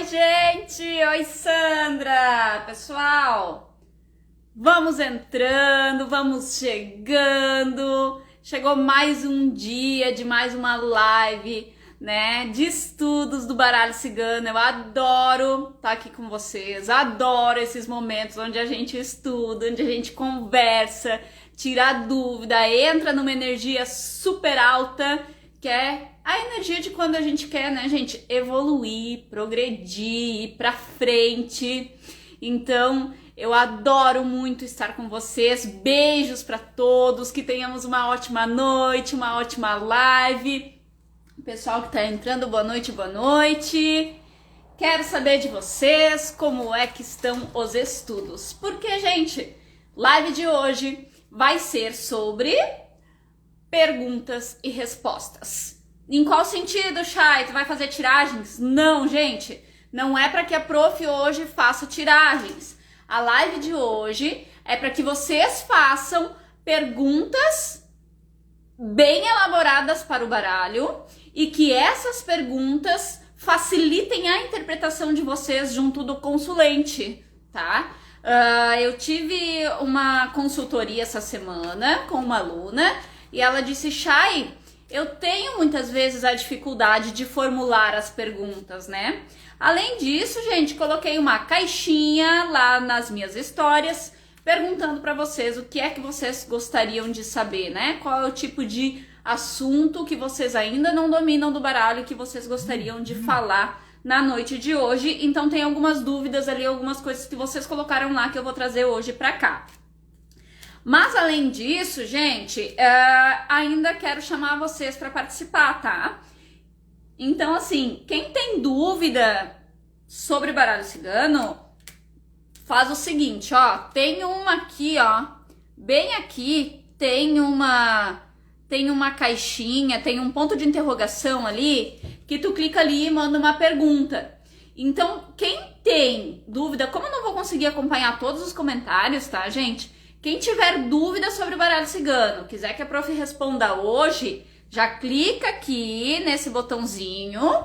gente! Oi, Sandra! Pessoal, vamos entrando, vamos chegando. Chegou mais um dia de mais uma live, né? De estudos do baralho cigano. Eu adoro estar aqui com vocês, adoro esses momentos onde a gente estuda, onde a gente conversa, tira dúvida, entra numa energia super alta, que é a energia de quando a gente quer, né, gente, evoluir, progredir, ir pra frente. Então, eu adoro muito estar com vocês. Beijos pra todos, que tenhamos uma ótima noite, uma ótima live. Pessoal que tá entrando, boa noite, boa noite. Quero saber de vocês como é que estão os estudos. Porque, gente, live de hoje vai ser sobre perguntas e respostas. Em qual sentido, Chay? Tu vai fazer tiragens? Não, gente. Não é para que a prof hoje faça tiragens. A live de hoje é para que vocês façam perguntas bem elaboradas para o baralho e que essas perguntas facilitem a interpretação de vocês junto do consulente, tá? Eu tive uma consultoria essa semana com uma aluna e ela disse, Chay, eu tenho muitas vezes a dificuldade de formular as perguntas, né? Além disso, gente, coloquei uma caixinha lá nas minhas histórias perguntando para vocês o que é que vocês gostariam de saber, né? Qual é o tipo de assunto que vocês ainda não dominam do baralho que vocês gostariam de falar na noite de hoje. Então tem algumas dúvidas ali, algumas coisas que vocês colocaram lá que eu vou trazer hoje para cá. Mas além disso, gente, ainda quero chamar vocês para participar, tá? Então, assim, quem tem dúvida sobre baralho cigano, faz o seguinte, ó. Tem uma aqui, ó. Bem aqui tem uma caixinha, tem um ponto de interrogação ali, que tu clica ali e manda uma pergunta. Então, quem tem dúvida, como eu não vou conseguir acompanhar todos os comentários, tá, gente? Quem tiver dúvida sobre o baralho cigano, quiser que a prof responda hoje, já clica aqui nesse botãozinho,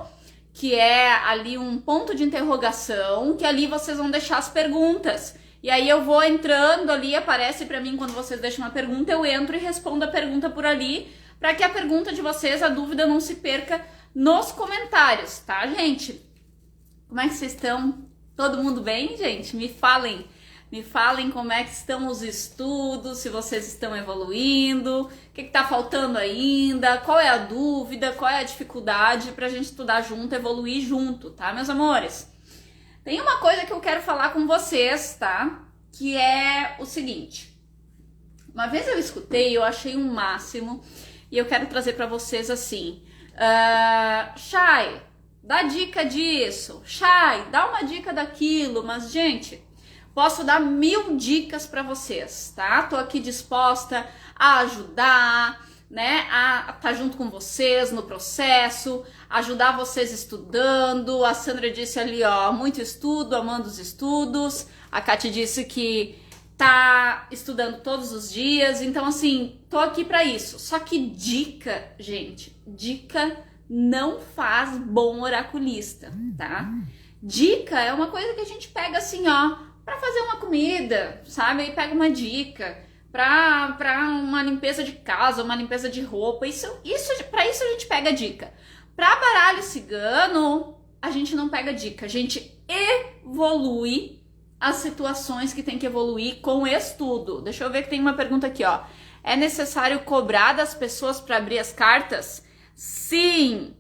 que é ali um ponto de interrogação, que ali vocês vão deixar as perguntas. E aí eu vou entrando ali, aparece pra mim quando vocês deixam uma pergunta, eu entro e respondo a pergunta por ali, para que a pergunta de vocês, a dúvida não se perca nos comentários, tá, gente? Como é que vocês estão? Todo mundo bem, gente? Me falem como é que estão os estudos, se vocês estão evoluindo, o que tá faltando ainda, qual é a dúvida, qual é a dificuldade pra gente estudar junto, evoluir junto, tá, meus amores? Tem uma coisa que eu quero falar com vocês, tá? Que é o seguinte. Uma vez eu escutei, eu achei um máximo, e eu quero trazer pra vocês assim. Chay, dá dica disso. Chay, dá uma dica daquilo. Mas, gente, posso dar 1000 dicas pra vocês, tá? Tô aqui disposta a ajudar, né? A estar junto com vocês no processo, ajudar vocês estudando. A Sandra disse ali, ó, muito estudo, amando os estudos. A Kati disse que tá estudando todos os dias. Então, assim, tô aqui pra isso. Só que dica, gente, dica não faz bom oraculista, tá? Dica é uma coisa que a gente pega assim, ó, pra fazer uma comida, sabe? Aí pega uma dica pra uma limpeza de casa, uma limpeza de roupa. Pra isso a gente pega dica. Pra baralho cigano, a gente não pega dica. A gente evolui as situações que tem que evoluir com estudo. Deixa eu ver que tem uma pergunta aqui, ó. É necessário cobrar das pessoas para abrir as cartas? Sim.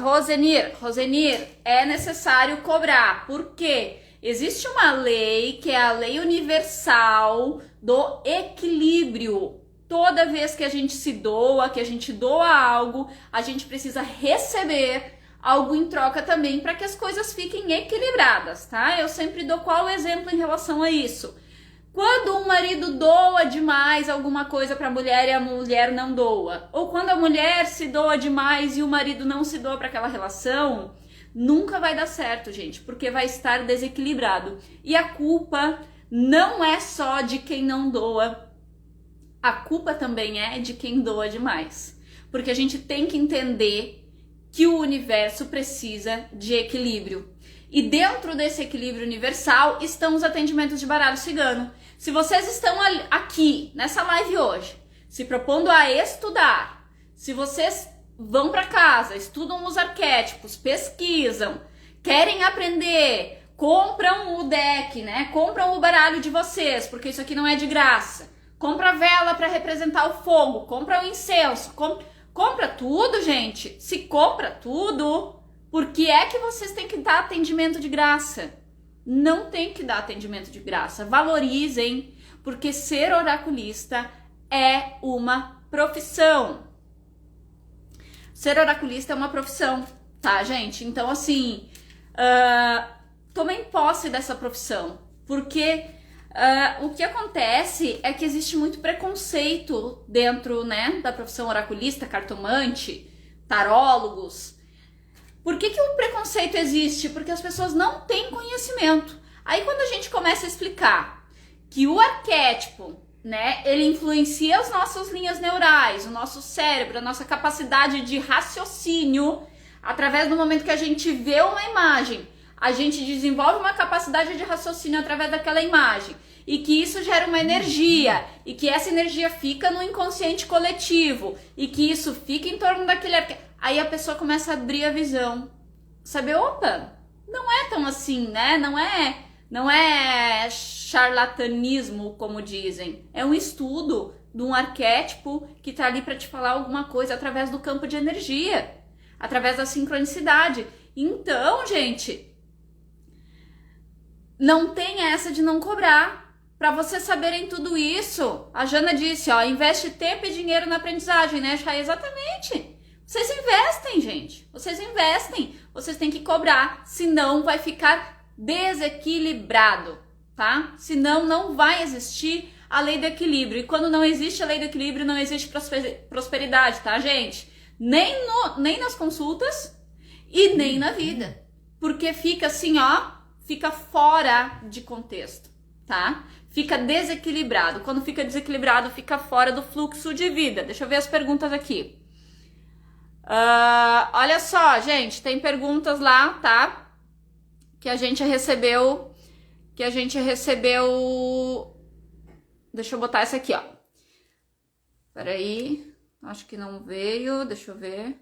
Rosenir, é necessário cobrar. Por quê? Existe uma lei que é a lei universal do equilíbrio. Toda vez que a gente se doa, que a gente doa algo, a gente precisa receber algo em troca também para que as coisas fiquem equilibradas, tá? Eu sempre dou qual exemplo em relação a isso? Quando um marido doa demais alguma coisa para a mulher e a mulher não doa, ou quando a mulher se doa demais e o marido não se doa para aquela relação, nunca vai dar certo, gente, porque vai estar desequilibrado. E a culpa não é só de quem não doa, a culpa também é de quem doa demais. Porque a gente tem que entender que o universo precisa de equilíbrio. E dentro desse equilíbrio universal estão os atendimentos de baralho cigano. Se vocês estão aqui, nessa live hoje, se propondo a estudar, se vocês vão para casa, estudam os arquétipos, pesquisam, querem aprender, compram o deck, né? Compram o baralho de vocês, porque isso aqui não é de graça. Compra a vela para representar o fogo, compra o incenso, compra tudo, gente. Se compra tudo, por que é que vocês têm que dar atendimento de graça? Não tem que dar atendimento de graça. Valorizem, porque ser oraculista é uma profissão. Ser oraculista é uma profissão, tá, gente? Então, assim, tomem posse dessa profissão, porque o que acontece é que existe muito preconceito dentro, né, da profissão oraculista, cartomante, tarólogos. Por que o preconceito existe? Porque as pessoas não têm conhecimento. Aí quando a gente começa a explicar que o arquétipo, né, ele influencia as nossas linhas neurais, o nosso cérebro, a nossa capacidade de raciocínio, através do momento que a gente vê uma imagem, a gente desenvolve uma capacidade de raciocínio através daquela imagem, e que isso gera uma energia, e que essa energia fica no inconsciente coletivo, e que isso fica em torno daquele arquétipo. Aí a pessoa começa a abrir a visão, saber, opa, não é tão assim, né? Não é charlatanismo, como dizem. É um estudo de um arquétipo que tá ali para te falar alguma coisa através do campo de energia, através da sincronicidade. Então, gente, não tem essa de não cobrar. Para vocês saberem tudo isso, a Jana disse, ó, investe tempo e dinheiro na aprendizagem, né, Chay? Exatamente. Vocês investem, gente. Vocês investem. Vocês têm que cobrar, senão vai ficar desequilibrado, tá? Senão não vai existir a lei do equilíbrio. E quando não existe a lei do equilíbrio, não existe prosperidade, tá, gente? Nem nas consultas e nem na vida. Porque fica assim, ó, fica fora de contexto, tá? Fica desequilibrado. Quando fica desequilibrado, fica fora do fluxo de vida. Deixa eu ver as perguntas aqui. Olha só, gente, tem perguntas lá, tá? Que a gente recebeu. Deixa eu botar essa aqui, ó. Peraí. Acho que não veio. Deixa eu ver.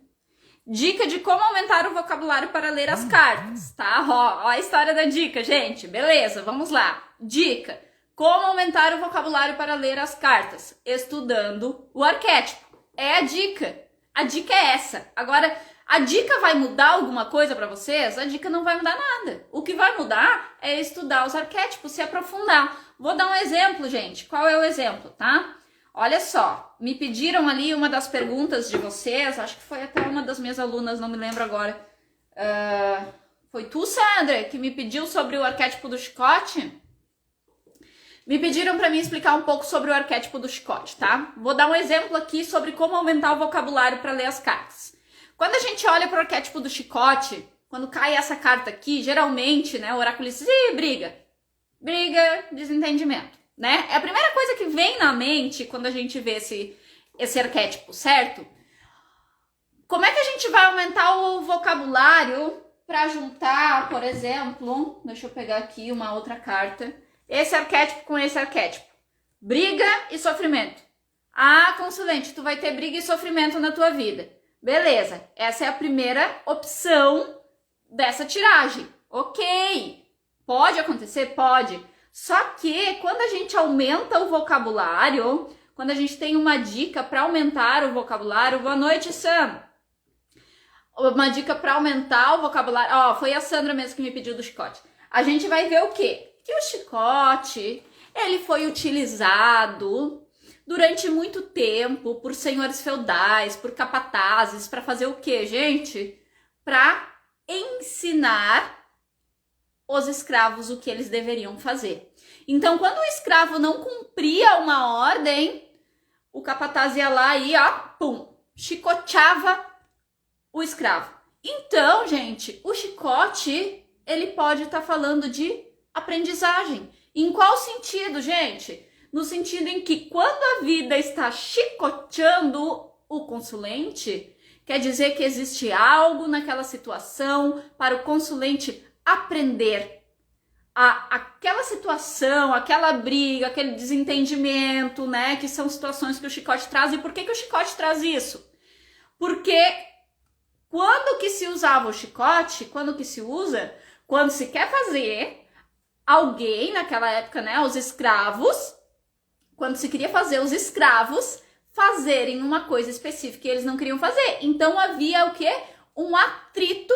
Dica de como aumentar o vocabulário para ler as cartas, tá? Ó a história da dica, gente. Beleza, vamos lá. Dica. Como aumentar o vocabulário para ler as cartas? Estudando o arquétipo. É a dica. A dica é essa. Agora, a dica vai mudar alguma coisa para vocês? A dica não vai mudar nada. O que vai mudar é estudar os arquétipos, se aprofundar. Vou dar um exemplo, gente. Qual é o exemplo, tá? Olha só, me pediram ali uma das perguntas de vocês, acho que foi até uma das minhas alunas, não me lembro agora. Foi tu, Sandra, que me pediu sobre o arquétipo do chicote? Me pediram para mim explicar um pouco sobre o arquétipo do chicote, tá? Vou dar um exemplo aqui sobre como aumentar o vocabulário para ler as cartas. Quando a gente olha para o arquétipo do chicote, quando cai essa carta aqui, geralmente, né, o oraculista diz, briga, desentendimento, né? É a primeira coisa que vem na mente quando a gente vê esse arquétipo, certo? Como é que a gente vai aumentar o vocabulário para juntar, por exemplo, deixa eu pegar aqui uma outra carta, esse arquétipo com esse arquétipo. Briga e sofrimento. Ah, consulente, tu vai ter briga e sofrimento na tua vida. Beleza, essa é a primeira opção dessa tiragem. Ok, pode acontecer? Pode. Só que quando a gente aumenta o vocabulário, quando a gente tem uma dica para aumentar o vocabulário, boa noite, Sam. Uma dica para aumentar o vocabulário, ó, foi a Sandra mesmo que me pediu do chicote. A gente vai ver o quê? Que o chicote, ele foi utilizado durante muito tempo por senhores feudais, por capatazes, para fazer o quê, gente? Para ensinar os escravos o que eles deveriam fazer. Então, quando o escravo não cumpria uma ordem, o capataz ia lá e, ó, pum, chicoteava o escravo. Então, gente, o chicote, ele pode estar falando de aprendizagem. Em qual sentido, gente? No sentido em que quando a vida está chicoteando o consulente, quer dizer que existe algo naquela situação para o consulente aprender aquela situação, aquela briga, aquele desentendimento, né? Que são situações que o chicote traz. E por que o chicote traz isso? Porque quando que se usava o chicote, quando que se usa? Quando se quer fazer alguém, naquela época, né? Os escravos, quando se queria fazer os escravos fazerem uma coisa específica que eles não queriam fazer. Então havia o quê? Um atrito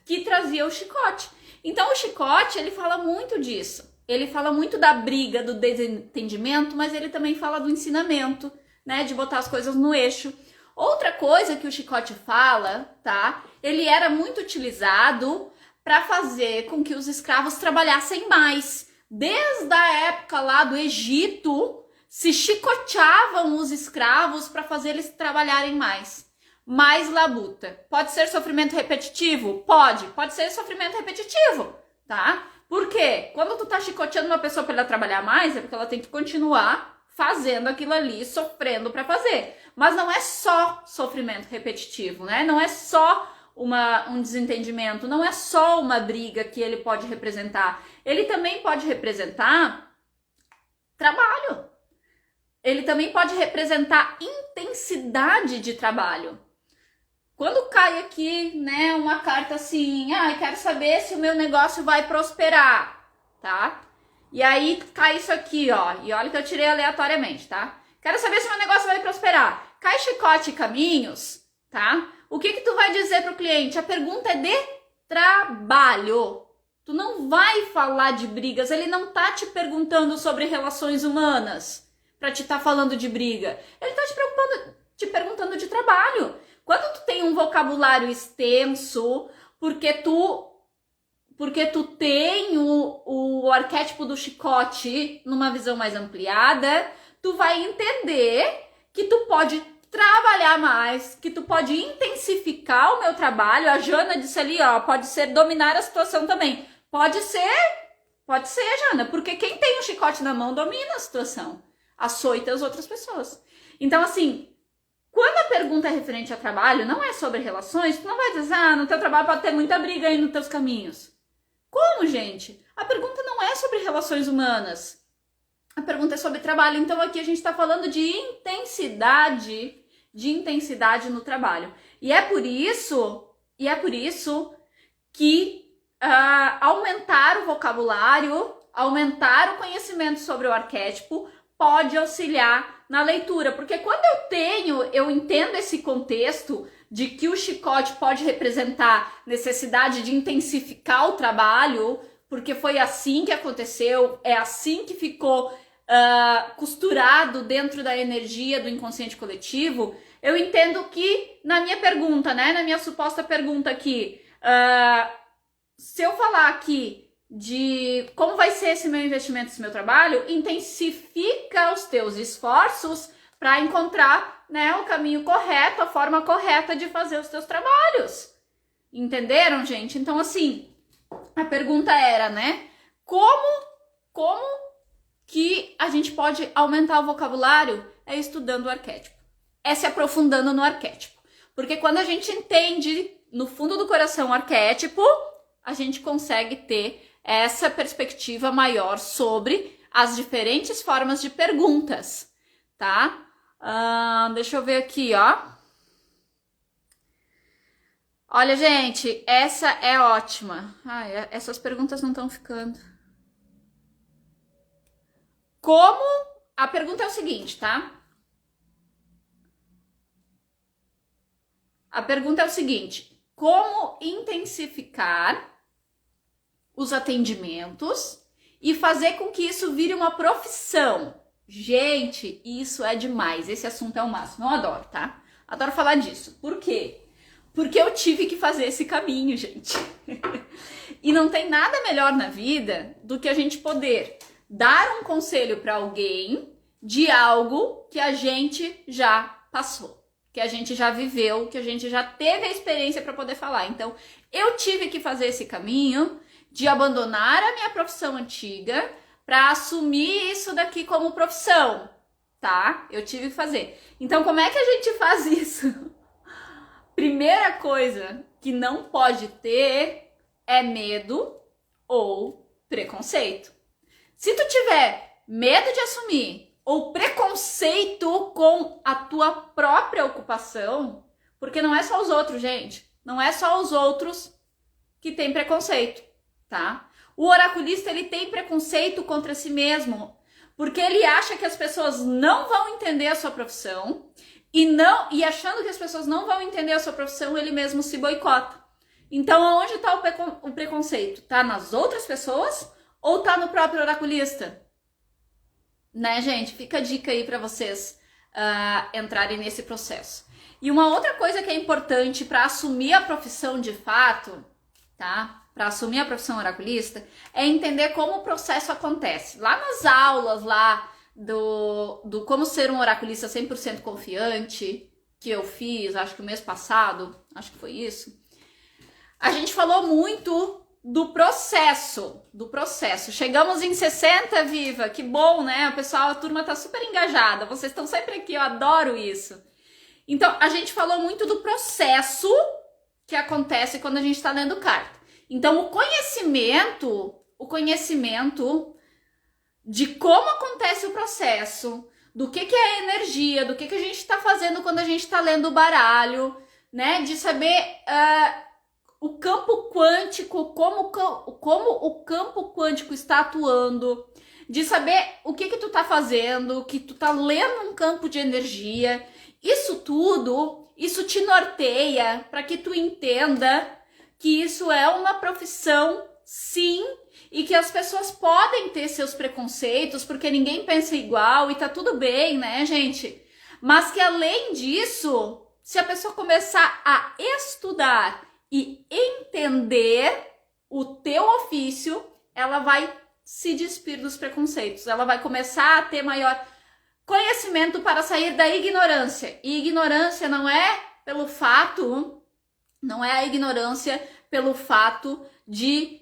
que trazia o chicote. Então o chicote, ele fala muito disso. Ele fala muito da briga, do desentendimento, mas ele também fala do ensinamento, né? De botar as coisas no eixo. Outra coisa que o chicote fala, tá? Ele era muito utilizado para fazer com que os escravos trabalhassem mais. Desde a época lá do Egito, se chicoteavam os escravos para fazer eles trabalharem mais. Mais labuta. Pode ser sofrimento repetitivo? Pode ser sofrimento repetitivo, tá? Por quê? Quando tu tá chicoteando uma pessoa para ela trabalhar mais, é porque ela tem que continuar fazendo aquilo ali, sofrendo para fazer. Mas não é só sofrimento repetitivo, né? Não é só um desentendimento, não é só uma briga que ele pode representar. Ele também pode representar trabalho. Ele também pode representar intensidade de trabalho. Quando cai aqui, né, uma carta assim, quero saber se o meu negócio vai prosperar, tá? E aí cai isso aqui, ó, e olha que eu tirei aleatoriamente, tá? Quero saber se o meu negócio vai prosperar. Cai chicote e caminhos, tá? O que tu vai dizer pro cliente? A pergunta é de trabalho. Tu não vai falar de brigas, ele não tá te perguntando sobre relações humanas pra te tá falando de briga. Ele tá te perguntando de trabalho. Quando tu tem um vocabulário extenso, porque tu tem o arquétipo do chicote numa visão mais ampliada, tu vai entender que tu pode trabalhar mais, que tu pode intensificar o meu trabalho. A Jana disse ali, ó, pode ser dominar a situação também. Pode ser, Jana, porque quem tem o chicote na mão domina a situação, açoita as outras pessoas. Então, assim, quando a pergunta é referente a trabalho, não é sobre relações, tu não vai dizer, no teu trabalho pode ter muita briga aí nos teus caminhos. Como, gente? A pergunta não é sobre relações humanas. A pergunta é sobre trabalho. Então aqui a gente está falando de intensidade no trabalho. E é por isso que aumentar o vocabulário, aumentar o conhecimento sobre o arquétipo pode auxiliar na leitura. Porque quando eu entendo esse contexto de que o chicote pode representar necessidade de intensificar o trabalho, porque foi assim que aconteceu, é assim que ficou costurado dentro da energia do inconsciente coletivo, eu entendo que na minha pergunta, né, na minha suposta pergunta aqui, se eu falar aqui de como vai ser esse meu investimento, esse meu trabalho, intensifica os teus esforços para encontrar, né, o caminho correto, a forma correta de fazer os teus trabalhos. Entenderam, gente? Então, assim, a pergunta era, né, como que a gente pode aumentar o vocabulário? É estudando o arquétipo. É se aprofundando no arquétipo. Porque quando a gente entende no fundo do coração o arquétipo, a gente consegue ter essa perspectiva maior sobre as diferentes formas de perguntas, tá? Deixa eu ver aqui, ó. Olha, gente, essa é ótima. Essas perguntas não estão ficando. A pergunta é o seguinte, tá? A pergunta é o seguinte: como intensificar os atendimentos e fazer com que isso vire uma profissão? Gente, isso é demais. Esse assunto é o máximo. Eu adoro, tá? Adoro falar disso. Por quê? Porque eu tive que fazer esse caminho, gente. E não tem nada melhor na vida do que a gente poder dar um conselho para alguém de algo que a gente já passou, que a gente já viveu, que a gente já teve a experiência para poder falar. Então, eu tive que fazer esse caminho de abandonar a minha profissão antiga para assumir isso daqui como profissão, tá? Eu tive que fazer. Então, como é que a gente faz isso? Primeira coisa que não pode ter é medo ou preconceito. Se tu tiver medo de assumir ou preconceito com a tua própria ocupação, porque não é só os outros, gente, não é só os outros que têm preconceito, tá? O oraculista, ele tem preconceito contra si mesmo, porque ele acha que as pessoas não vão entender a sua profissão e achando que as pessoas não vão entender a sua profissão, ele mesmo se boicota. Então, aonde está o preconceito? Tá nas outras pessoas ou tá no próprio oraculista? Né, gente? Fica a dica aí para vocês entrarem nesse processo. E uma outra coisa que é importante para assumir a profissão de fato, tá? Para assumir a profissão oraculista, é entender como o processo acontece. Lá nas aulas, lá do como ser um oraculista 100% confiante, que eu fiz, acho que o mês passado, acho que foi isso, a gente falou muito do processo. Chegamos em 60, Viva, que bom, né? O pessoal, a turma tá super engajada, vocês estão sempre aqui, eu adoro isso. Então, a gente falou muito do processo que acontece quando a gente tá lendo carta. Então, o conhecimento de como acontece o processo, do que é a energia, do que a gente está fazendo quando a gente está lendo o baralho, né? De saber o campo quântico, como o campo quântico está atuando, de saber o que tu tá fazendo, que tu tá lendo um campo de energia. Isso tudo, isso te norteia para que tu entenda que isso é uma profissão, sim, e que as pessoas podem ter seus preconceitos, porque ninguém pensa igual e tá tudo bem, né, gente? Mas que além disso, se a pessoa começar a estudar e entender o teu ofício, ela vai se despir dos preconceitos, ela vai começar a ter maior conhecimento para sair da ignorância. E ignorância não é a ignorância pelo fato de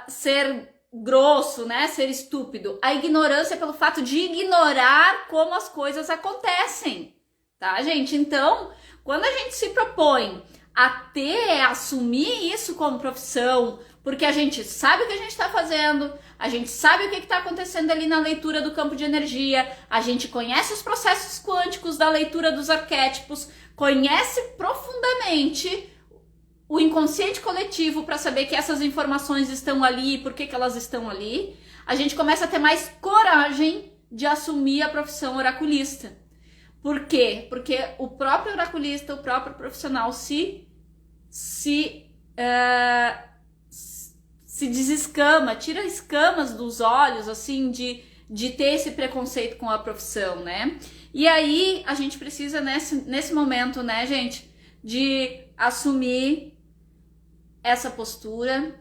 ser grosso, né? Ser estúpido. A ignorância é pelo fato de ignorar como as coisas acontecem, tá, gente? Então, quando a gente se propõe a assumir isso como profissão, porque a gente sabe o que a gente está fazendo, a gente sabe o que está acontecendo ali na leitura do campo de energia, a gente conhece os processos quânticos da leitura dos arquétipos, conhece profundamente o inconsciente coletivo para saber que essas informações estão ali e por que elas estão ali, a gente começa a ter mais coragem de assumir a profissão oraculista. Por quê? Porque o próprio oraculista, o próprio profissional se desescama, tira escamas dos olhos, assim, de ter esse preconceito com a profissão, né? E aí, a gente precisa, nesse momento, né, gente, de assumir essa postura.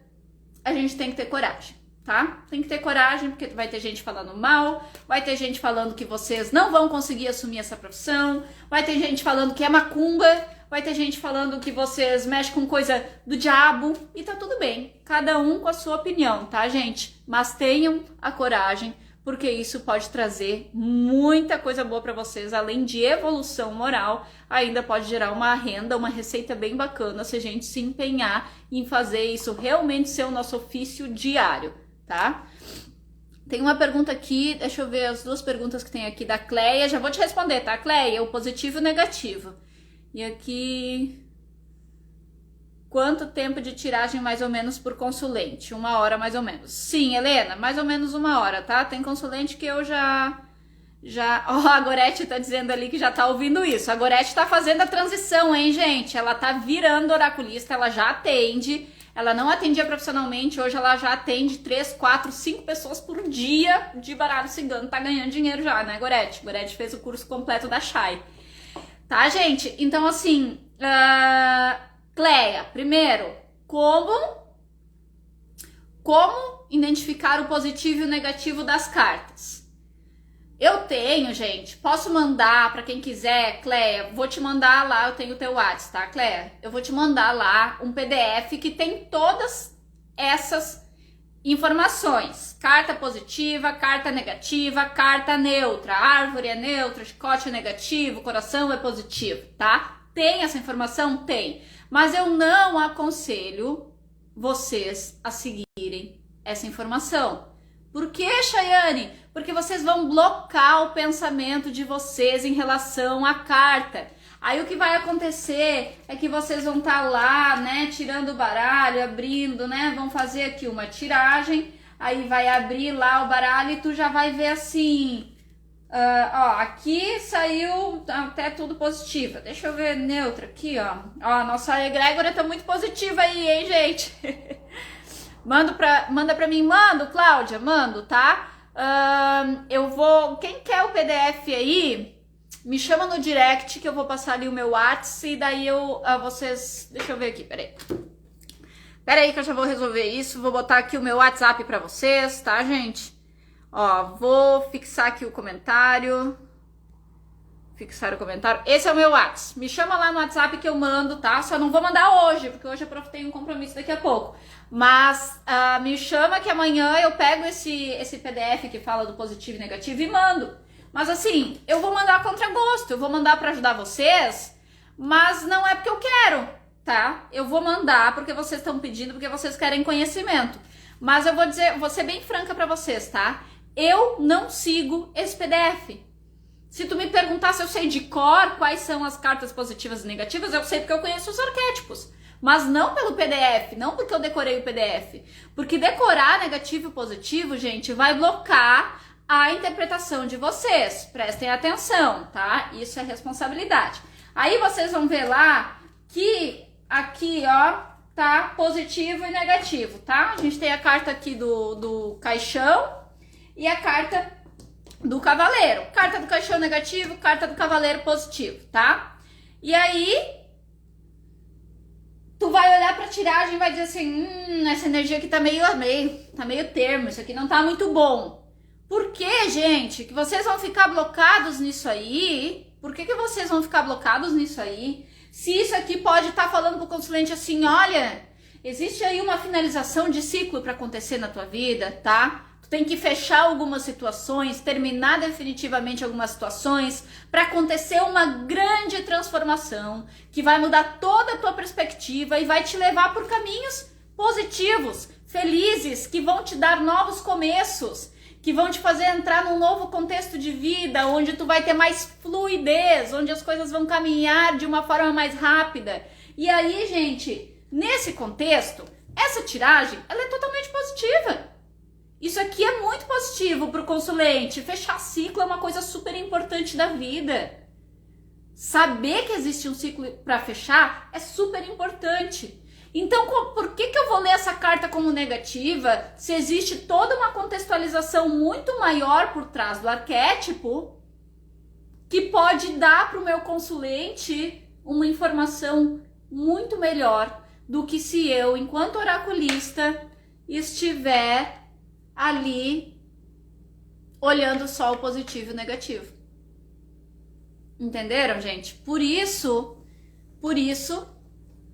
A gente tem que ter coragem, tá? Tem que ter coragem, porque vai ter gente falando mal, vai ter gente falando que vocês não vão conseguir assumir essa profissão, vai ter gente falando que é macumba, vai ter gente falando que vocês mexem com coisa do diabo, e tá tudo bem. Cada um com a sua opinião, tá, gente? Mas tenham a coragem, porque isso pode trazer muita coisa boa para vocês, além de evolução moral, ainda pode gerar uma renda, uma receita bem bacana se a gente se empenhar em fazer isso realmente ser o nosso ofício diário, tá? Tem uma pergunta aqui, deixa eu ver as duas perguntas que tem aqui da Cleia, já vou te responder, tá, Cleia? O positivo e o negativo. E aqui... Quanto tempo de tiragem mais ou menos por consulente? 1 hora mais ou menos. Sim, Helena, mais ou menos 1 hora, tá? Tem consulente que eu já... Ó, a Gorete tá dizendo ali que já tá ouvindo isso. A Gorete tá fazendo a transição, hein, gente? Ela tá virando oraculista, ela já atende. Ela não atendia profissionalmente, hoje ela já atende 3, 4, 5 pessoas por dia de baralho cigano. Tá ganhando dinheiro já, né, Gorete? Gorete fez o curso completo da Chay. Tá, gente? Então, assim... Cleia, primeiro, como identificar o positivo e o negativo das cartas? Eu tenho, gente, posso mandar para quem quiser, Cleia, vou te mandar lá, eu tenho o teu WhatsApp, tá, Cleia? Eu vou te mandar lá um PDF que tem todas essas informações. Carta positiva, carta negativa, carta neutra, árvore é neutra, chicote é negativo, coração é positivo, tá? Tem essa informação? Tem. Mas eu não aconselho vocês a seguirem essa informação. Por que, Chayane? Porque vocês vão blocar o pensamento de vocês em relação à carta. Aí o que vai acontecer é que vocês vão estar lá, né, tirando o baralho, abrindo, né, vão fazer aqui uma tiragem, aí vai abrir lá o baralho e tu já vai ver assim, ó, aqui saiu até tudo positivo. Deixa eu ver neutra aqui, ó. Ó, a nossa egrégora tá muito positiva aí, hein, gente? Manda pra mim, mando, Cláudia, mando, tá? Eu vou, quem quer o PDF aí, me chama no direct que eu vou passar ali o meu WhatsApp e daí vocês, deixa eu ver aqui, peraí que eu já vou resolver isso, vou botar aqui o meu WhatsApp pra vocês, tá, gente? Ó, vou fixar aqui o comentário, fixar o comentário, esse é o meu WhatsApp, me chama lá no WhatsApp que eu mando, tá? Só não vou mandar hoje, porque hoje eu tenho um compromisso daqui a pouco, mas me chama que amanhã eu pego esse PDF que fala do positivo e negativo e mando. Mas assim, eu vou mandar contra gosto, eu vou mandar pra ajudar vocês, mas não é porque eu quero, tá? Eu vou mandar porque vocês estão pedindo, porque vocês querem conhecimento. Mas eu vou ser bem franca pra vocês, tá? Eu não sigo esse PDF. Se tu me perguntar se eu sei de cor quais são as cartas positivas e negativas, eu sei porque eu conheço os arquétipos. Mas não pelo PDF, não porque eu decorei o PDF. Porque decorar negativo e positivo, gente, vai blocar a interpretação de vocês. Prestem atenção, tá? Isso é responsabilidade. Aí vocês vão ver lá que aqui, ó, tá positivo e negativo, tá? A gente tem a carta aqui do caixão e a carta do cavaleiro. Carta do caixão negativo, carta do cavaleiro positivo, tá? E aí tu vai olhar pra tiragem e vai dizer assim, essa energia aqui tá meio termo, isso aqui não tá muito bom. Por que, gente, que vocês vão ficar blocados nisso aí? Por que vocês vão ficar blocados nisso aí? Se isso aqui pode estar falando pro consulente assim, olha, existe aí uma finalização de ciclo para acontecer na tua vida, tá? Tu tem que fechar algumas situações, terminar definitivamente algumas situações para acontecer uma grande transformação que vai mudar toda a tua perspectiva e vai te levar por caminhos positivos, felizes, que vão te dar novos começos, que vão te fazer entrar num novo contexto de vida, onde tu vai ter mais fluidez, onde as coisas vão caminhar de uma forma mais rápida. E aí, gente, nesse contexto, essa tiragem, ela é totalmente positiva. Isso aqui é muito positivo para o consulente. Fechar ciclo é uma coisa super importante da vida. Saber que existe um ciclo para fechar é super importante. Então, por que eu vou ler essa carta como negativa se existe toda uma contextualização muito maior por trás do arquétipo que pode dar para o meu consulente uma informação muito melhor do que se eu, enquanto oraculista, estiver ali olhando só o positivo e o negativo. Entenderam, gente? Por isso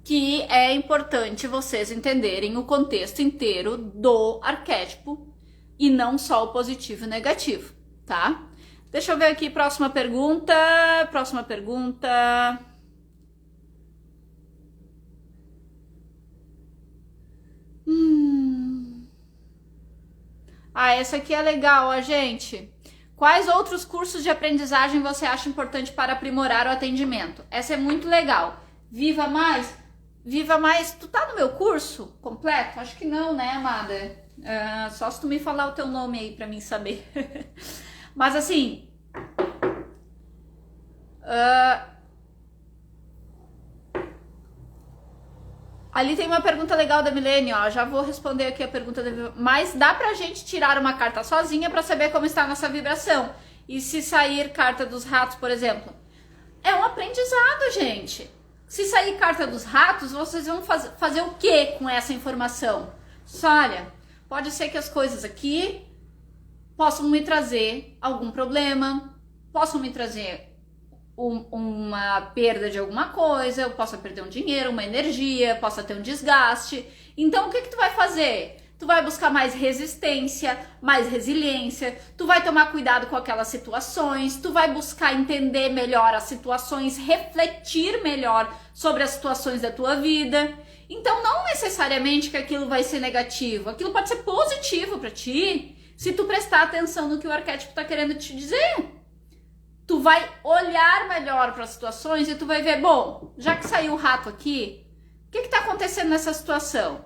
que é importante vocês entenderem o contexto inteiro do arquétipo e não só o positivo e o negativo, tá? Deixa eu ver aqui, próxima pergunta. Essa aqui é legal, ó, gente. Quais outros cursos de aprendizagem você acha importante para aprimorar o atendimento? Essa é muito legal. Viva Mais, tu tá no meu curso completo? Acho que não, né, amada? Só se tu me falar o teu nome aí pra mim saber. Mas assim, ali tem uma pergunta legal da Milene, ó. Já vou responder aqui a pergunta mas dá pra gente tirar uma carta sozinha pra saber como está a nossa vibração? E se sair carta dos ratos, por exemplo? É um aprendizado, gente. Se sair carta dos ratos, vocês vão fazer o que com essa informação? Só olha, pode ser que as coisas aqui possam me trazer algum problema, possam me trazer uma perda de alguma coisa, eu possa perder um dinheiro, uma energia, possa ter um desgaste. Então o que tu vai fazer? Tu vai buscar mais resistência, mais resiliência, tu vai tomar cuidado com aquelas situações, tu vai buscar entender melhor as situações, refletir melhor sobre as situações da tua vida. Então, não necessariamente que aquilo vai ser negativo, aquilo pode ser positivo para ti, se tu prestar atenção no que o arquétipo tá querendo te dizer. Tu vai olhar melhor para as situações e tu vai ver, bom, já que saiu o rato aqui, o que tá acontecendo nessa situação?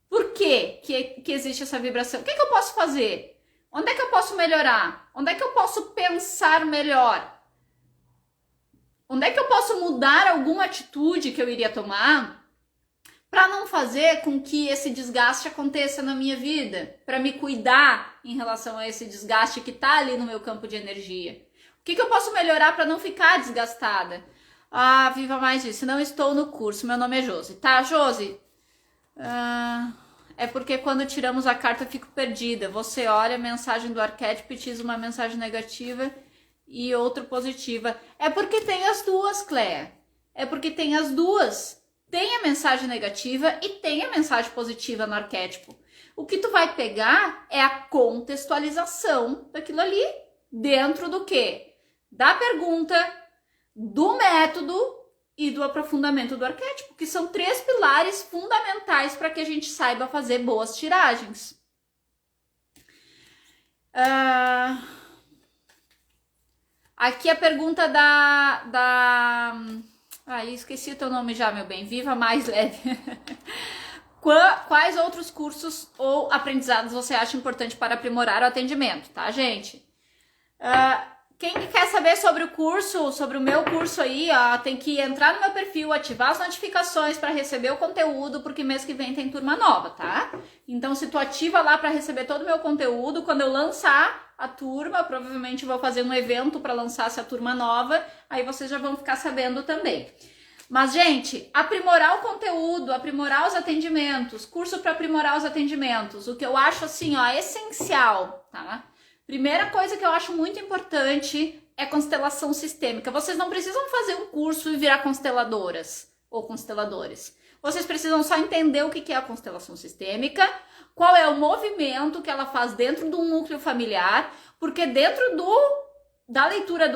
Por que existe essa vibração? O que eu posso fazer? Onde é que eu posso melhorar? Onde é que eu posso pensar melhor? Onde é que eu posso mudar alguma atitude que eu iria tomar para não fazer com que esse desgaste aconteça na minha vida? Para me cuidar em relação a esse desgaste que tá ali no meu campo de energia. O que eu posso melhorar para não ficar desgastada? Ah, Viva Mais disse, não estou no curso, meu nome é Josi. Tá, Josi? É porque quando tiramos a carta eu fico perdida. Você olha a mensagem do arquétipo e diz uma mensagem negativa e outra positiva. É porque tem as duas, Cléa. É porque tem as duas. Tem a mensagem negativa e tem a mensagem positiva no arquétipo. O que tu vai pegar é a contextualização daquilo ali. Dentro do quê? Da pergunta, do método e do aprofundamento do arquétipo, que são 3 pilares fundamentais para que a gente saiba fazer boas tiragens. Aqui a pergunta esqueci o teu nome já, meu bem. Viva Mais Leve. Quais outros cursos ou aprendizados você acha importante para aprimorar o atendimento, tá, gente? Quem quer saber sobre o curso, sobre o meu curso aí, ó, tem que entrar no meu perfil, ativar as notificações para receber o conteúdo, porque mês que vem tem turma nova, tá? Então, se tu ativa lá para receber todo o meu conteúdo, quando eu lançar a turma, provavelmente vou fazer um evento para lançar essa turma nova, aí vocês já vão ficar sabendo também. Mas, gente, aprimorar o conteúdo, aprimorar os atendimentos, curso para aprimorar os atendimentos, o que eu acho assim, ó, essencial, tá? Primeira coisa que eu acho muito importante é constelação sistêmica. Vocês não precisam fazer um curso e virar consteladoras ou consteladores. Vocês precisam só entender o que é a constelação sistêmica, qual é o movimento que ela faz dentro do núcleo familiar, porque dentro da leitura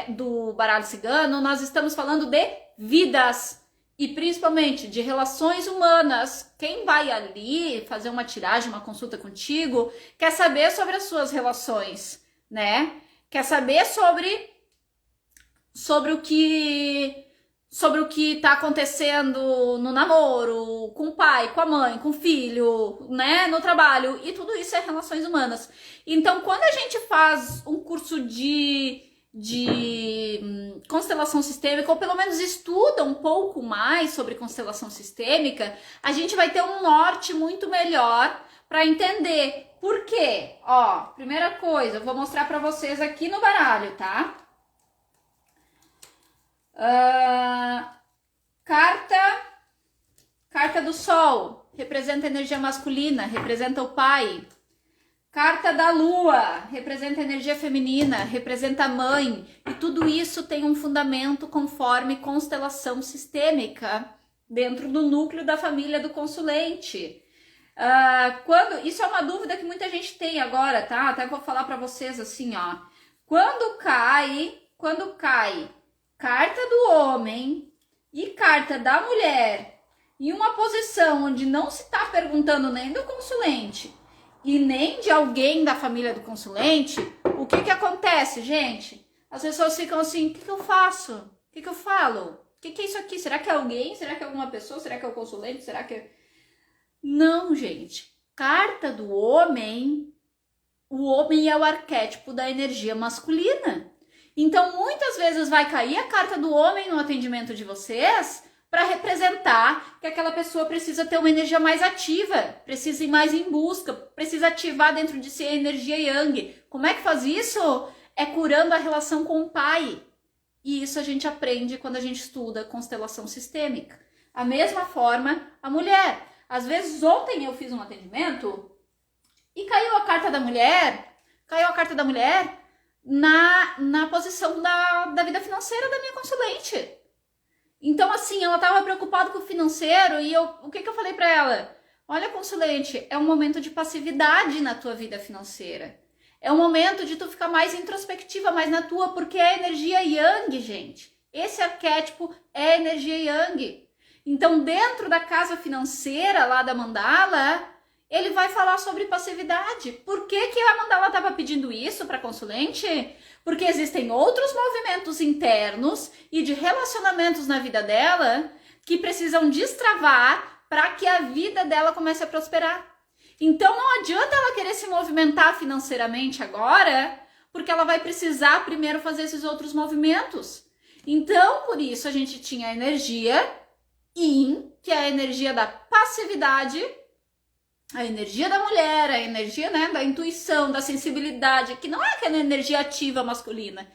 do baralho cigano, nós estamos falando de vidas e principalmente de relações humanas. Quem vai ali fazer uma tiragem, uma consulta contigo, quer saber sobre as suas relações, né? Quer saber sobre o que tá acontecendo no namoro, com o pai, com a mãe, com o filho, né? No trabalho, e tudo isso é relações humanas. Então, quando a gente faz um curso de constelação sistêmica, ou pelo menos estuda um pouco mais sobre constelação sistêmica, a gente vai ter um norte muito melhor para entender. Por quê? Ó, primeira coisa, eu vou mostrar para vocês aqui no baralho, tá? Carta do Sol, representa a energia masculina, representa o pai. Carta da Lua, representa a energia feminina, representa a mãe. E tudo isso tem um fundamento conforme constelação sistêmica dentro do núcleo da família do consulente. Isso é uma dúvida que muita gente tem agora, tá? Até vou falar para vocês assim, ó. Quando cai carta do homem e carta da mulher em uma posição onde não se está perguntando nem do consulente e nem de alguém da família do consulente, o que acontece, gente? As pessoas ficam assim, o que eu faço? O que eu falo? O que é isso aqui? Será que é alguém? Será que é alguma pessoa? Será que é o consulente? Será que é... Não, gente. Carta do homem, o homem é o arquétipo da energia masculina. Então, muitas vezes vai cair a carta do homem no atendimento de vocês para representar que aquela pessoa precisa ter uma energia mais ativa, precisa ir mais em busca, precisa ativar dentro de si a energia yang. Como é que faz isso? É curando a relação com o pai. E isso a gente aprende quando a gente estuda constelação sistêmica. A mesma forma, a mulher. Às vezes, ontem eu fiz um atendimento e caiu a carta da mulher na posição da vida financeira da minha consulente. Então, assim, ela estava preocupada com o financeiro e o que eu falei para ela? Olha, consulente, é um momento de passividade na tua vida financeira. É um momento de tu ficar mais introspectiva, mais na tua, porque é energia yang, gente. Esse arquétipo é energia yang. Então, dentro da casa financeira lá da mandala, ele vai falar sobre passividade. Por que que a mandala estava pedindo isso para a consulente? Porque existem outros movimentos internos e de relacionamentos na vida dela que precisam destravar para que a vida dela comece a prosperar. Então não adianta ela querer se movimentar financeiramente agora, porque ela vai precisar primeiro fazer esses outros movimentos. Então, por isso, a gente tinha a energia Yin, que é a energia da passividade, a energia da mulher, a energia, né, da intuição, da sensibilidade, que não é aquela energia ativa masculina.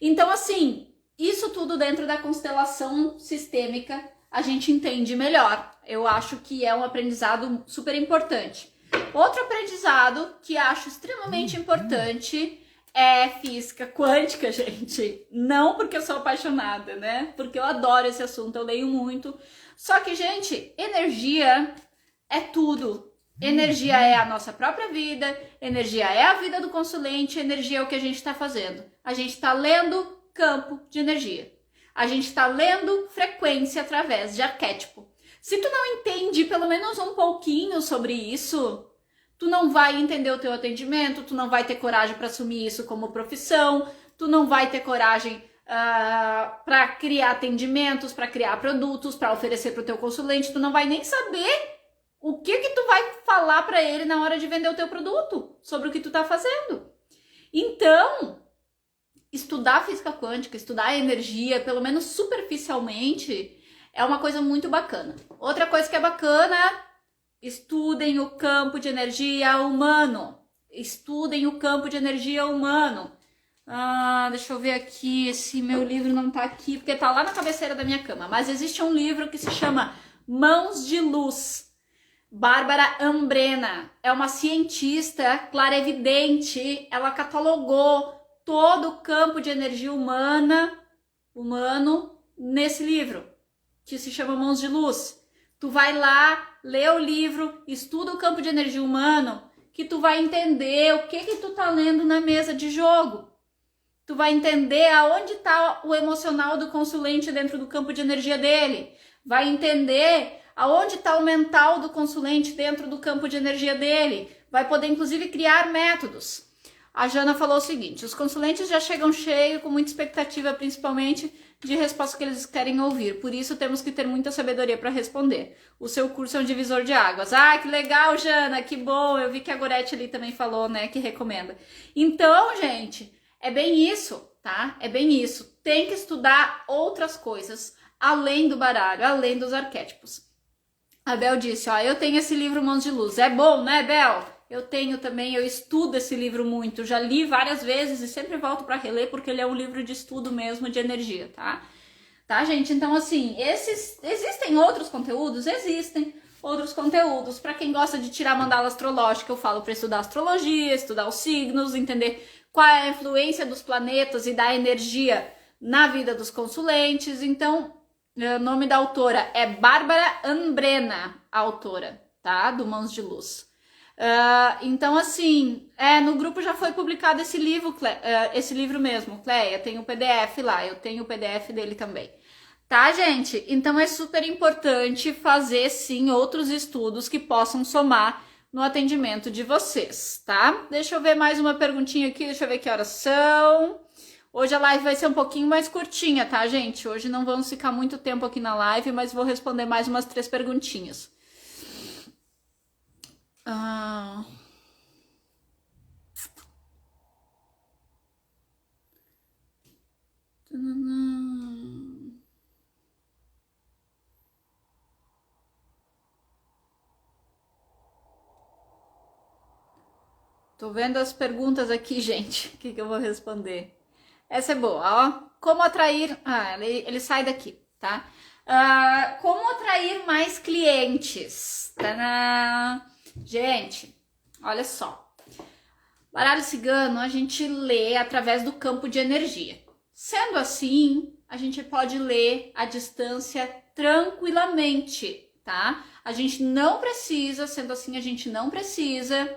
Então, assim, isso tudo dentro da constelação sistêmica a gente entende melhor. Eu acho que é um aprendizado super importante. Outro aprendizado que acho extremamente importante é física quântica, gente. Não porque eu sou apaixonada, né? Porque eu adoro esse assunto, eu leio muito. Só que, gente, energia é tudo. Energia é a nossa própria vida, energia é a vida do consulente, energia é o que a gente está fazendo. A gente está lendo campo de energia. A gente está lendo frequência através de arquétipo. Se tu não entende pelo menos um pouquinho sobre isso, tu não vai entender o teu atendimento, tu não vai ter coragem para assumir isso como profissão, tu não vai ter coragem para criar atendimentos, para criar produtos, para oferecer para o teu consulente, tu não vai nem saber o que tu vai falar para ele na hora de vender o teu produto, sobre o que tu tá fazendo. Então, estudar física quântica, estudar energia, pelo menos superficialmente, é uma coisa muito bacana. Outra coisa que é bacana, estudem o campo de energia humano. Estudem o campo de energia humano. Deixa eu ver aqui, esse meu livro não tá aqui, porque tá lá na cabeceira da minha cama. Mas existe um livro que se chama Mãos de Luz. Bárbara Ambrena é uma cientista clarevidente, ela catalogou todo o campo de energia humano nesse livro, que se chama Mãos de Luz. Tu vai lá, lê o livro, estuda o campo de energia humano, que tu vai entender o que tu tá lendo na mesa de jogo. Tu vai entender aonde está o emocional do consulente dentro do campo de energia dele. Vai entender aonde está o mental do consulente dentro do campo de energia dele. Vai poder, inclusive, criar métodos. A Jana falou o seguinte: os consulentes já chegam cheios, com muita expectativa, principalmente de respostas que eles querem ouvir. Por isso, temos que ter muita sabedoria para responder. O seu curso é um divisor de águas. Que legal, Jana, que bom. Eu vi que a Gorete ali também falou, né, que recomenda. Então, gente, é bem isso, tá? É bem isso. Tem que estudar outras coisas, além do baralho, além dos arquétipos. A Bel disse, eu tenho esse livro Mãos de Luz. É bom, né, Bel? Eu tenho também, eu estudo esse livro muito. Já li várias vezes e sempre volto para reler, porque ele é um livro de estudo mesmo, de energia, tá? Tá, gente? Então, assim, existem outros conteúdos? Existem outros conteúdos. Para quem gosta de tirar mandala astrológica, eu falo para estudar astrologia, estudar os signos, entender qual é a influência dos planetas e da energia na vida dos consulentes. Então, o nome da autora é Bárbara Ambrena, a autora, tá? Do Mãos de Luz. Então, assim, no grupo já foi publicado esse livro mesmo, Cleia, tem o PDF lá, eu tenho o PDF dele também. Tá, gente? Então é super importante fazer, sim, outros estudos que possam somar no atendimento de vocês, tá? Deixa eu ver mais uma perguntinha aqui, deixa eu ver que horas são. Hoje a live vai ser um pouquinho mais curtinha, tá, gente? Hoje não vamos ficar muito tempo aqui na live, mas vou responder mais umas 3 perguntinhas. Tô vendo as perguntas aqui, gente. O que eu vou responder? Essa é boa, ó. Como atrair... ele sai daqui, tá? Como atrair mais clientes? Tadã! Gente, olha só. Baralho cigano a gente lê através do campo de energia. Sendo assim, a gente pode ler à distância tranquilamente, tá? A gente não precisa, sendo assim, a gente não precisa...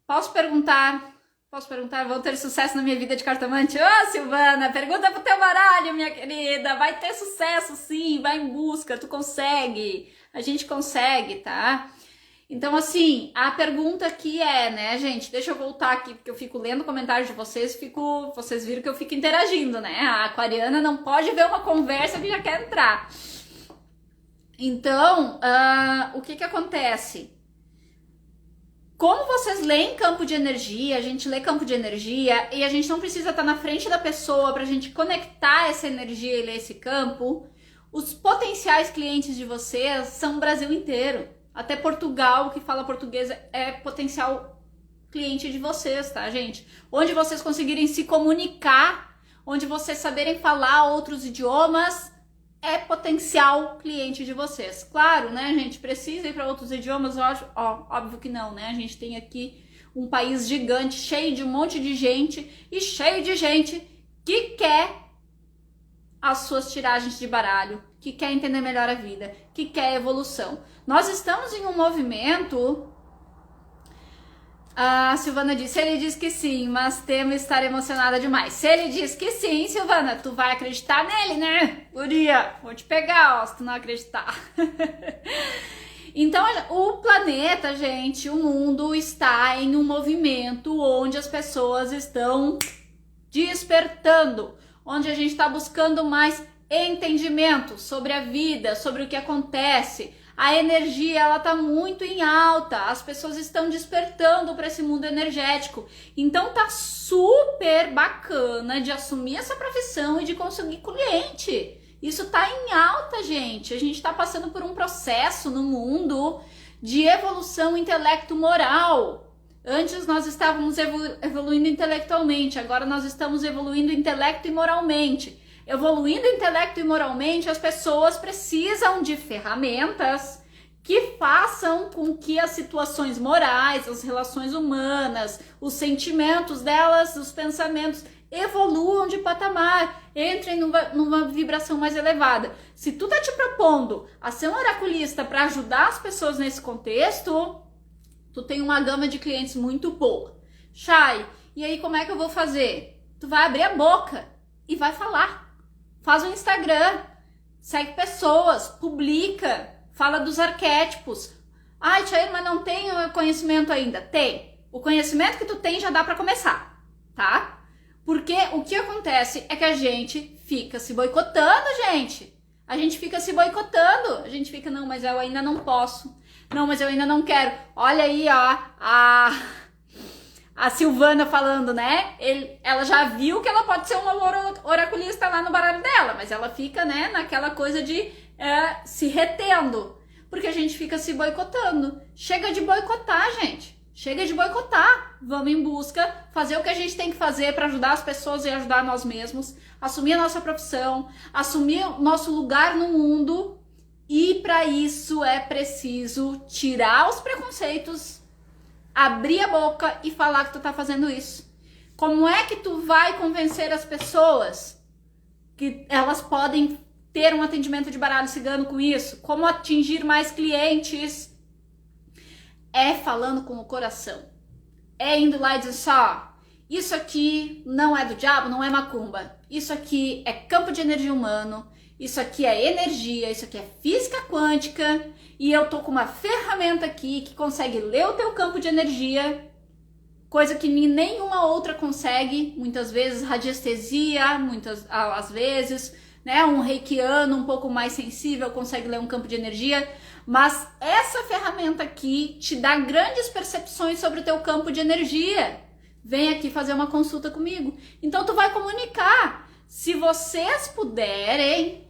posso perguntar Posso perguntar, vão ter sucesso na minha vida de cartomante? Ô, Silvana, pergunta pro teu baralho, minha querida. Vai ter sucesso, sim. Vai em busca, tu consegue. A gente consegue, tá? Então, assim, a pergunta aqui é, né, gente? Deixa eu voltar aqui, porque eu fico lendo comentários de vocês, vocês viram que eu fico interagindo, né? A aquariana não pode ver uma conversa que já quer entrar. Então, o que acontece? Como vocês leem campo de energia, a gente lê campo de energia e a gente não precisa estar na frente da pessoa para a gente conectar essa energia e ler esse campo, os potenciais clientes de vocês são o Brasil inteiro. Até Portugal, que fala português, é potencial cliente de vocês, tá, gente? Onde vocês conseguirem se comunicar, onde vocês saberem falar outros idiomas, é potencial cliente de vocês. Claro, né, gente? Precisa ir para outros idiomas? Óbvio que não, né? A gente tem aqui um país gigante, cheio de um monte de gente e cheio de gente que quer as suas tiragens de baralho, que quer entender melhor a vida, que quer evolução. Nós estamos em um movimento... A Silvana disse, ele diz que sim, mas temo estar emocionada demais. Se ele diz que sim, Silvana, tu vai acreditar nele, né? Guria, vou te pegar, ó, se tu não acreditar. Então, o planeta, gente, o mundo está em um movimento onde as pessoas estão despertando, onde a gente está buscando mais entendimento sobre a vida, sobre o que acontece. A energia, ela tá muito em alta, as pessoas estão despertando para esse mundo energético. Então tá super bacana de assumir essa profissão e de conseguir cliente. Isso tá em alta, gente. A gente tá passando por um processo no mundo de evolução intelecto-moral. Antes nós estávamos evoluindo intelectualmente, agora nós estamos evoluindo intelecto e moralmente. Evoluindo intelecto e moralmente, as pessoas precisam de ferramentas que façam com que as situações morais, as relações humanas, os sentimentos delas, os pensamentos evoluam de patamar, entrem numa vibração mais elevada. Se tu tá te propondo a ser um oraculista para ajudar as pessoas nesse contexto, tu tem uma gama de clientes muito boa. Chay, e aí como é que eu vou fazer? Tu vai abrir a boca e vai falar. Faz um Instagram, segue pessoas, publica, fala dos arquétipos. Ai, Tia, mas não tenho conhecimento ainda. Tem. O conhecimento que tu tem já dá pra começar, tá? Porque o que acontece é que a gente fica se boicotando, gente. A gente fica se boicotando. A gente fica, não, mas eu ainda não posso. Não, mas eu ainda não quero. Olha aí, ó, a Silvana falando, né? Ela já viu que ela pode ser uma oraculista lá no baralho dela, mas ela fica, né, naquela coisa de se retendo, porque a gente fica se boicotando. Chega de boicotar, gente. Chega de boicotar. Vamos em busca, fazer o que a gente tem que fazer para ajudar as pessoas e ajudar nós mesmos, assumir a nossa profissão, assumir o nosso lugar no mundo, e para isso é preciso tirar os preconceitos, abrir a boca e falar que tu tá fazendo isso. Como é que tu vai convencer as pessoas que elas podem ter um atendimento de baralho cigano com isso? Como atingir mais clientes? É falando com o coração. É indo lá e dizendo só, isso aqui não é do diabo, não é macumba. Isso aqui é campo de energia humano. Isso aqui é energia, isso aqui é física quântica, e eu tô com uma ferramenta aqui que consegue ler o teu campo de energia, coisa que nenhuma outra consegue, muitas vezes radiestesia, às vezes, né, um reikiano um pouco mais sensível consegue ler um campo de energia, mas essa ferramenta aqui te dá grandes percepções sobre o teu campo de energia. Vem aqui fazer uma consulta comigo. Então tu vai comunicar. Se vocês puderem,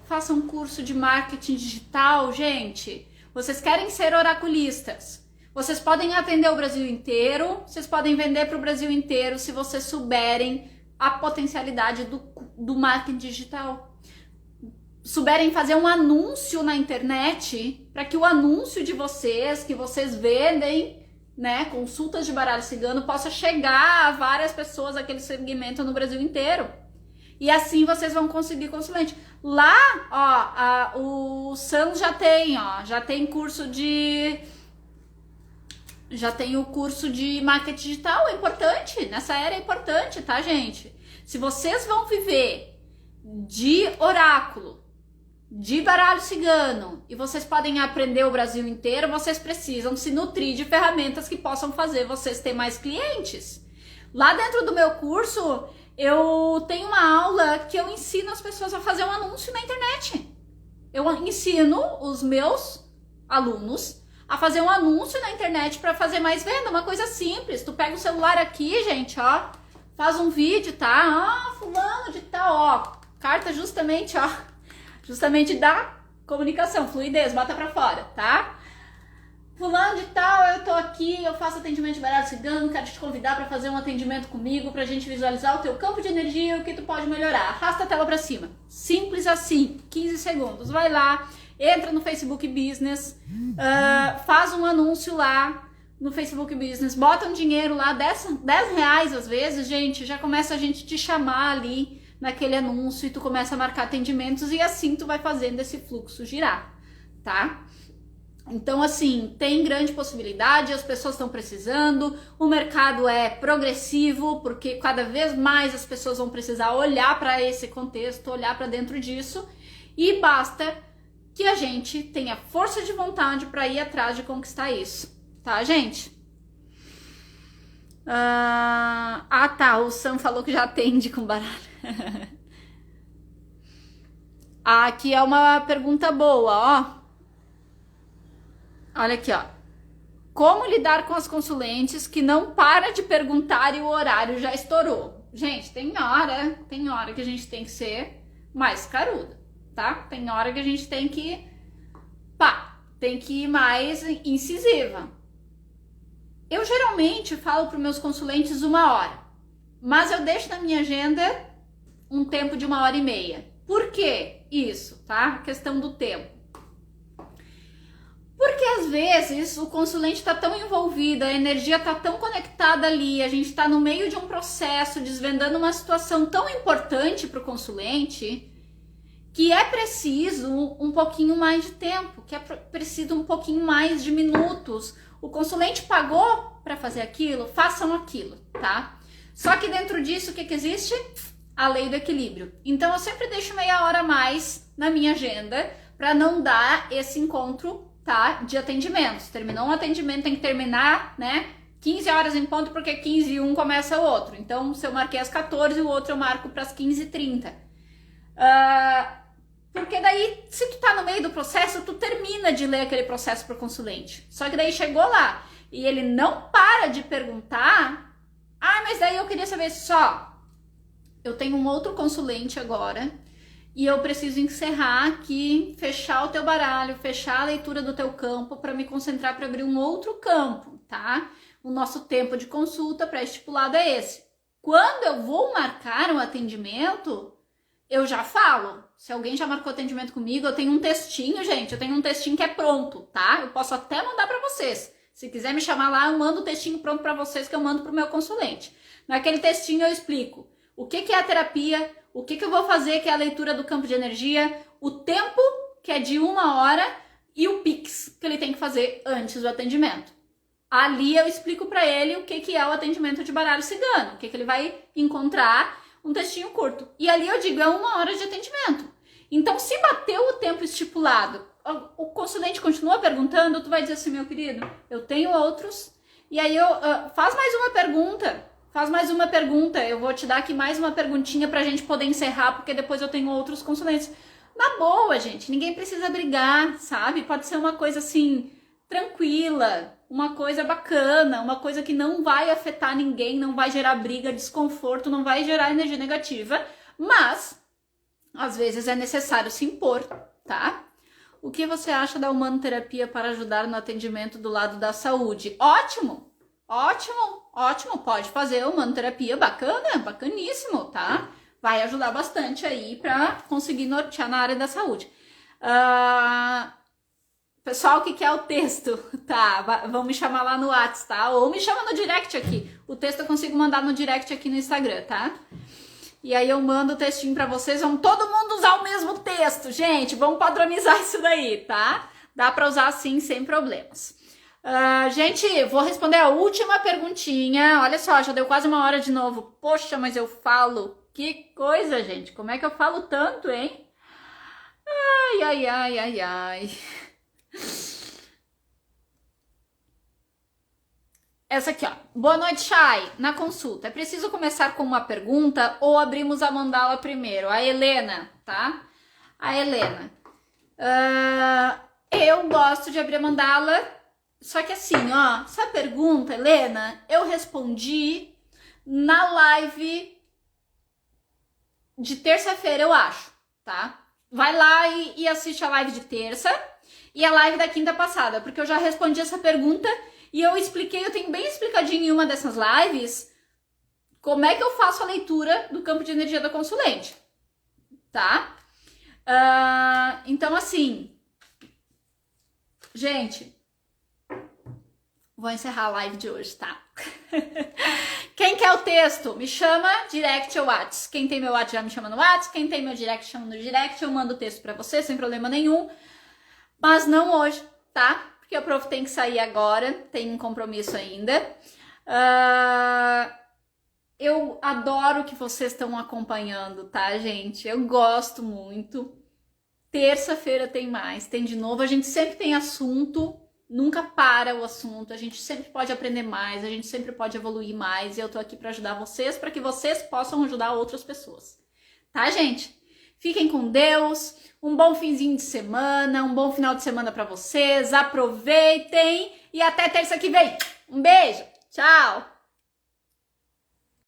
façam um curso de marketing digital, gente. Vocês querem ser oraculistas. Vocês podem atender o Brasil inteiro, vocês podem vender para o Brasil inteiro se vocês souberem a potencialidade do marketing digital. Souberem fazer um anúncio na internet, para que o anúncio de vocês, que vocês vendem, né, consultas de baralho cigano, possa chegar a várias pessoas daquele segmento no Brasil inteiro. E assim vocês vão conseguir consulente. Lá, ó, o Sans já tem curso de Já tem o curso de marketing digital, é importante, nessa era é importante, tá, gente? Se vocês vão viver de oráculo, de baralho cigano, e vocês podem aprender o Brasil inteiro, vocês precisam se nutrir de ferramentas que possam fazer vocês ter mais clientes. Lá dentro do meu curso, eu tenho uma aula que eu ensino as pessoas a fazer um anúncio na internet. Eu ensino os meus alunos a fazer um anúncio na internet para fazer mais venda, uma coisa simples. Tu pega o celular aqui, gente, ó, faz um vídeo, tá? Ó, fulano de tal, ó, carta justamente da comunicação, fluidez, bota pra fora, tá? Fulano de tal, eu tô aqui, eu faço atendimento de baralho cigano, quero te convidar para fazer um atendimento comigo pra gente visualizar o teu campo de energia e o que tu pode melhorar. Arrasta a tela pra cima. Simples assim, 15 segundos. Vai lá, entra no Facebook Business, faz um anúncio lá no Facebook Business, bota um dinheiro lá, 10 reais às vezes, gente, já começa a gente te chamar ali naquele anúncio e tu começa a marcar atendimentos e assim tu vai fazendo esse fluxo girar, tá? Então, assim, tem grande possibilidade, as pessoas estão precisando, o mercado é progressivo, porque cada vez mais as pessoas vão precisar olhar para esse contexto, olhar para dentro disso, e basta que a gente tenha força de vontade para ir atrás de conquistar isso, tá, gente? Tá, o Sam falou que já atende com baralho. Aqui é uma pergunta boa, ó. Olha aqui, ó. Como lidar com as consulentes que não para de perguntar e o horário já estourou? Gente, tem hora que a gente tem que ser mais caruda, tá? Tem hora que a gente tem que ir mais incisiva. Eu geralmente falo para os meus consulentes 1 hora, mas eu deixo na minha agenda um tempo de 1h30. Por que isso, tá? A questão do tempo. Porque às vezes o consulente está tão envolvido, a energia está tão conectada ali, a gente está no meio de um processo, desvendando uma situação tão importante para o consulente, que é preciso um pouquinho mais de tempo, que é preciso um pouquinho mais de minutos. O consulente pagou para fazer aquilo, façam aquilo, tá? Só que dentro disso, o que existe? A lei do equilíbrio. Então eu sempre deixo meia hora a mais na minha agenda para não dar esse encontro, tá, de atendimentos. Terminou um atendimento, tem que terminar, né, 15 horas em ponto, porque 15h01 começa o outro. Então, se eu marquei às 14, o outro eu marco para as 15h30. Porque daí, se tu tá no meio do processo, tu termina de ler aquele processo pro consulente. Só que daí chegou lá e ele não para de perguntar. Mas daí eu queria saber só. Eu tenho um outro consulente agora e eu preciso encerrar aqui, fechar o teu baralho, fechar a leitura do teu campo para me concentrar para abrir um outro campo, tá? O nosso tempo de consulta pré-estipulado é esse. Quando eu vou marcar um atendimento, eu já falo. Se alguém já marcou atendimento comigo, eu tenho um textinho, gente. Eu tenho um textinho que é pronto, tá? Eu posso até mandar para vocês. Se quiser me chamar lá, eu mando o textinho pronto para vocês que eu mando pro meu consulente. Naquele textinho eu explico o que é a terapia, o que eu vou fazer, que é a leitura do campo de energia, o tempo, que é de 1 hora, e o Pix, que ele tem que fazer antes do atendimento. Ali eu explico para ele o que é o atendimento de baralho cigano, o que ele vai encontrar, um textinho curto. E ali eu digo, é 1 hora de atendimento. Então, se bateu o tempo estipulado, o consulente continua perguntando, tu vai dizer assim, meu querido, eu tenho outros, e aí faz mais uma pergunta, eu vou te dar aqui mais uma perguntinha pra gente poder encerrar, porque depois eu tenho outros consulentes. Na boa, gente, ninguém precisa brigar, sabe? Pode ser uma coisa assim, tranquila, uma coisa bacana, uma coisa que não vai afetar ninguém, não vai gerar briga, desconforto, não vai gerar energia negativa, mas às vezes é necessário se impor, tá? O que você acha da humanoterapia para ajudar no atendimento do lado da saúde? Ótimo, ótimo, ótimo, pode fazer humanoterapia, bacana, bacaníssimo, tá? Vai ajudar bastante aí para conseguir nortear na área da saúde. Pessoal que quer o texto, tá? Vão me chamar lá no WhatsApp, tá? Ou me chama no direct aqui. O texto eu consigo mandar no direct aqui no Instagram, tá? E aí eu mando o textinho pra vocês. Vamos todo mundo usar o mesmo texto, gente. Vamos padronizar isso daí, tá? Dá pra usar assim, sem problemas. Gente, vou responder a última perguntinha. Olha só, já deu quase 1 hora de novo. Poxa, mas eu falo. Que coisa, gente. Como é que eu falo tanto, hein? Ai, ai, ai, ai, ai. Essa aqui, ó. Boa noite, Chay. Na consulta, é preciso começar com uma pergunta ou abrimos a mandala primeiro? A Helena, tá? A Helena. Eu gosto de abrir a mandala, só que assim, ó, essa pergunta, Helena, eu respondi na live de terça-feira, eu acho, tá? Vai lá e assiste a live de terça e a live da quinta passada, porque eu já respondi essa pergunta e eu expliquei, eu tenho bem explicadinho em uma dessas lives como é que eu faço a leitura do campo de energia da consulente, tá? Então, assim, gente, vou encerrar a live de hoje, tá? Quem quer o texto, me chama direct ou WhatsApp. Quem tem meu WhatsApp já me chama no WhatsApp. Quem tem meu direct, chama no direct. Eu mando o texto pra você, sem problema nenhum. Mas não hoje, tá? Porque a prof tem que sair agora. Tem um compromisso ainda. Eu adoro que vocês estão acompanhando, tá, gente? Eu gosto muito. Terça-feira tem mais. Tem de novo. A gente sempre tem assunto. Nunca para o assunto, a gente sempre pode aprender mais, a gente sempre pode evoluir mais e eu tô aqui para ajudar vocês, para que vocês possam ajudar outras pessoas. Tá, gente? Fiquem com Deus, um bom finzinho de semana, um bom final de semana para vocês, aproveitem e até terça que vem. Um beijo, tchau!